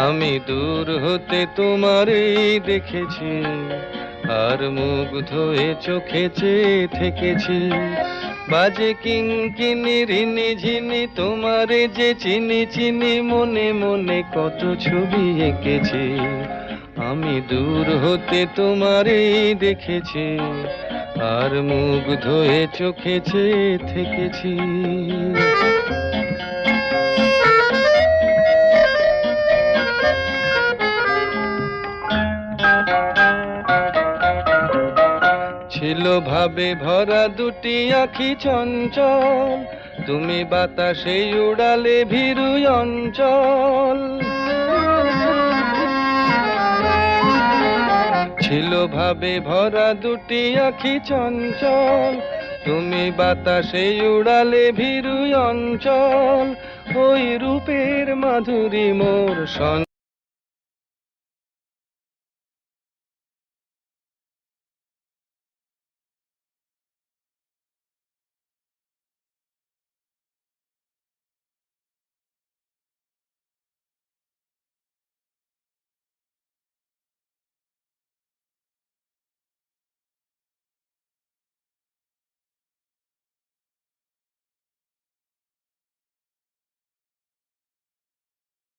আমি দূর হতে তোমারই দেখেছি, আর মুগ্ধ হয়ে চোখে চেয়ে থেকেছি। বাজে কিঙ্কিনি রিনি ঝিনি তোমারে যে চিনি চিনি, মনে মনে কত ছবি এঁকেছি। আমি দূর হতে তোমারই দেখেছি, আর মুগ্ধ হয়ে চোখে চেয়ে থেকেছি। ছিল ভাবে ভরা দুটি আঁখি চঞ্চল, তুমি বাতাসে উড়ালে ভীরু অঞ্চল। ছিল ভাবে ভরা দুটি আঁখি চঞ্চল, তুমি বাতাসে উড়ালে ভীরু অঞ্চল। ওই রূপের মাধুরী মোর